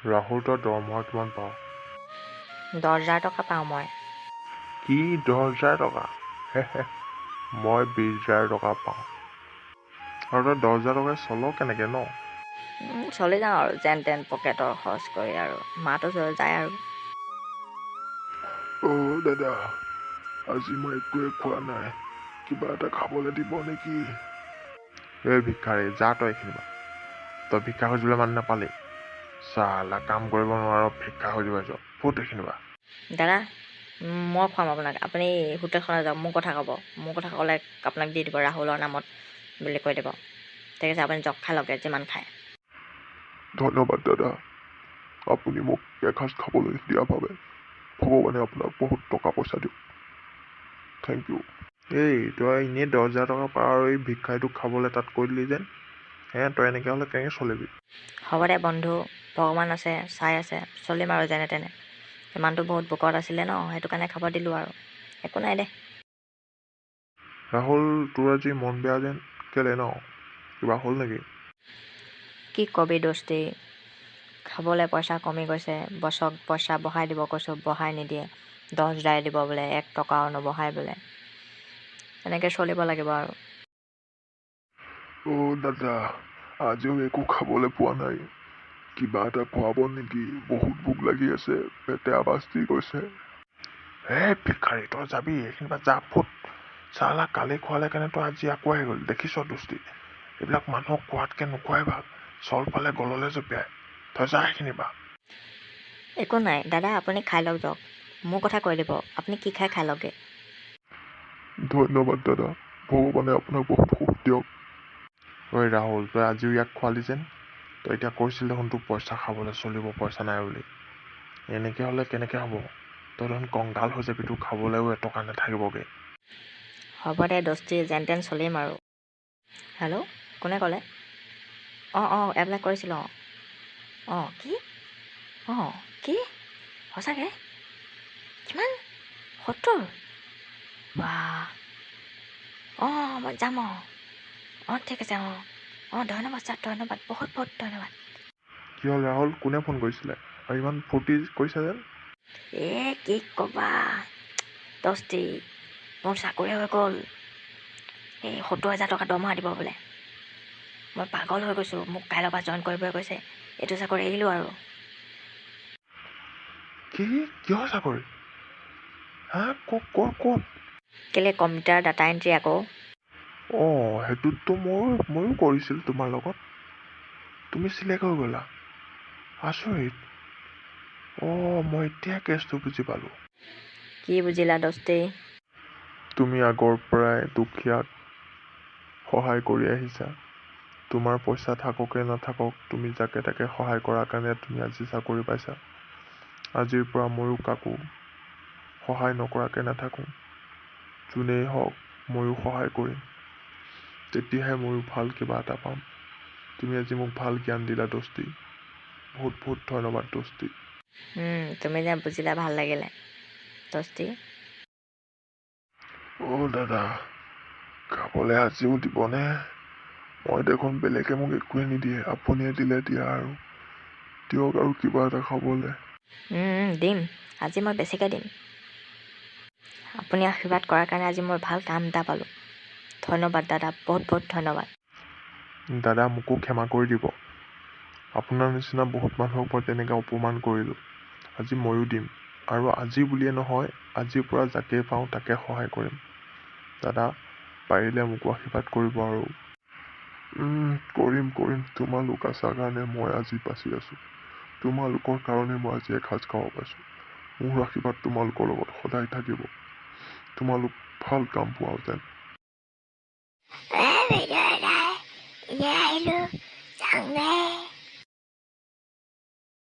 ৰাহুল তই দৰমহা কিমান পাৱ? 10,000 টকা পাওঁ মই। কি 10,000 টকা? মই 20,000 টকা পাওঁ। আৰু তই 10,000 টকাই চল কেনেকৈ ন? চলি যাওঁ আৰু যেন তেন পকেটৰ খৰচ কৰি আৰু মাহটো যায় আৰু। অ' দাদা, আজি মই একোৱে খোৱা নাই, কিবা এটা খাবলৈ দিব নেকি? এই ভিক্ষাৰী, যা তই এইখিনি পৰা। তই ভিক্ষা খুজিবলৈ মানুহ নাপালি? চালা কাম কৰিব নোৱাৰ, ভিক্ষা খুজিব যোৱা। ফুট এইখিনি পৰা। দাদা, মই খুৱাম আপোনাক, আপুনি হোটেলখনত যাওক, মোৰ কথা ক'ব, মোৰ কথা ক'লে আপোনাক দি দিব ৰাহুলৰ নামত বুলি কৈ দিব। ঠিক আছে, আপুনি জগ খাই লওক যিমান খায়। ধন্যবাদ দাদা, আপুনি মোক এসাঁজ খাবলৈ দিয়া বাবে। ভগৱানে আপোনাক বহুত টকা পইচা দিয়ক। Thank you. এই তই এনেই 10,000 টকা পাৱ আৰু এই ভিক্ষাৰীটোক খাবলৈ তাত কৈ দিলি যেন? তই এনেকৈ হ'লে কেনেকৈ চলিবি? হ'ব দে বন্ধু, ভগৱান আছে, চাই আছে, চলিম আৰু যেনে তেনে। ইমানটো বহুত বুকত আছিলে ন, সেইটো কাৰণে খাব দিলোঁ আৰু, একো নাই দে। ৰাহুল, তোৰ আজি মন বেয়া যেন, কেলে ন? কিবা হ'ল নেকি? কি কবি দোস্তি, খাবলৈ পইচা কমি গৈছে, বছক পইচা বঢ়াই দিব কৈছোঁ, বঢ়াই নিদিয়ে। 10,000 দিব বোলে, 1 টকাও নবঢ়াই বোলে। এনেকৈ চলিব লাগিব আৰু। অ' দাদা, আজিও একো খাবলৈ পোৱা নাই, কিবা এটা খুৱাব নেকি? বহুত ভোক লাগি আছে, পেটে আৱাজ দি গৈছে। ভিক্ষাৰী, তই যাবি এইখিনি পৰা, যা ফুট। চালা কালি খোৱালে কাৰণে তই আজি আকৌ আহি গ'ল, দেখিছ দোস্তি? এইবিলাক মানুহক খোৱাতকৈ নোখোৱাই ভাল, চল পালে গললৈ জপিয়াই। তই যা এইখিনি পৰা। একো নাই দাদা, আপুনি খাই লওক যাওক, মোৰ কথা কৈ দিব, আপুনি কি খাই লওকগৈ। ধন্যবাদ দাদা, ভগৱানে আপোনাক বহুত সুখ দিয়ক। ঐ ৰাহুল, তই আজিও ইয়াক খোৱালি যেন? তই এতিয়া কৈছিল দেখোন তোক পইচা খাবলৈ চলিব, পইচা নাই বুলি। এনেকৈ হ'লে কেনেকৈ হ'ব? তই দেখোন কংকাল হৈ যাবি, তোৰ খাবলৈও এটকা নাথাকিবগৈ। হ'ব দে দোস্তি, যেন তেন চলিম আৰু। হেল্ল', কোনে ক'লে? অঁ এপ্লাই কৰিছিলোঁ। কি কি সঁচাকৈ? কিমান? 70? বাহ, মই যাম। ঠিক আছে। ধন্যবাদ ছাৰ, ধন্যবাদ, বহুত বহুত ধন্যবাদ। কি হ'ল ৰাহুল, কোনে ফোন কৰিছিলে আৰু ইমান ফূৰ্তি কৰিছে যেন? কি ক'বা দোস্তি, মোৰ চাকৰি হৈ গ'ল। এই 70,000 টকা দৰমহা দিব বোলে। মই পাগল হৈ গৈছোঁ, মোক কাইলৈৰ পৰা জইন কৰিব কৈছে। এইটো চাকৰি এৰিলোঁ আৰু। কিহৰ চাকৰি? ক'ত? কেলৈ, কম্পিউটাৰ ডাটা এণ্ট্ৰি আকৌ। সেইটোতো ময়ো কৰিছিলোঁ তোমাৰ লগত। তুমি চিলেক্ট হৈ গ'লা? আচৰিত। মই এতিয়া কেছটো বুজি পালোঁ। কি বুজিলা দোস্তি? তুমি আগৰ পৰাই দুখীয়াক সহায় কৰি আহিছা। তোমাৰ পইচা থাককে নাথাকক, তুমি যাকে তাকে সহায় কৰাৰ কাৰণে তুমি আজি চাকৰি পাইছা। আজিৰ পৰা ময়ো কাকো সহায় নকৰাকৈ নাথাকোঁ। যোনেই হওক ময়ো সহায় কৰিম, তেতিয়াহে ময়ো ভাল কিবা এটা পাম। তুমি আজি মোক ভাল জ্ঞান দিলা দোস্তি, বহুত বহুত ধন্যবাদ দোস্তি। তুমি যে বুজিলা, ভাল লাগিলে দোস্তি। দাদা, খাবলৈ আজিও দিবনে? মই দেখোন বেলেগে মোক একোৱে নিদিয়ে, আপুনিয়ে দিলে দিয়া আৰু। দিয়ক আৰু কিবা এটা খাবলৈ। দিম, আজি মই বেছিকৈ দিম। আপুনি আশীৰ্বাদ কৰাৰ কাৰণে আজি মই ভাল কাম এটা পালোঁ। ধন্যবাদ দাদা, বহুত বহুত ধন্যবাদ। দাদা, মোকো ক্ষমা কৰি দিব। আপোনাৰ নিচিনা বহুত মানুহক মই তেনেকৈ অপমান কৰিলোঁ। আজি ময়ো দিম, আৰু আজি বুলিয়ে নহয়, আজিৰ পৰা যাকে পাওঁ তাকে সহায় কৰিম। দাদা, পাৰিলে মোকো আশীৰ্বাদ কৰিব আৰু। কৰিম। তোমালোক আছা কাৰণে মই আজি বাচি আছোঁ। তোমালোকৰ কাৰণে মই আজি এসাঁজ খাব পাইছোঁ। মোৰ আশীৰ্বাদ তোমালোকৰ লগত সদায় থাকিব। তোমালোক ভাল কাম পোৱা যেন।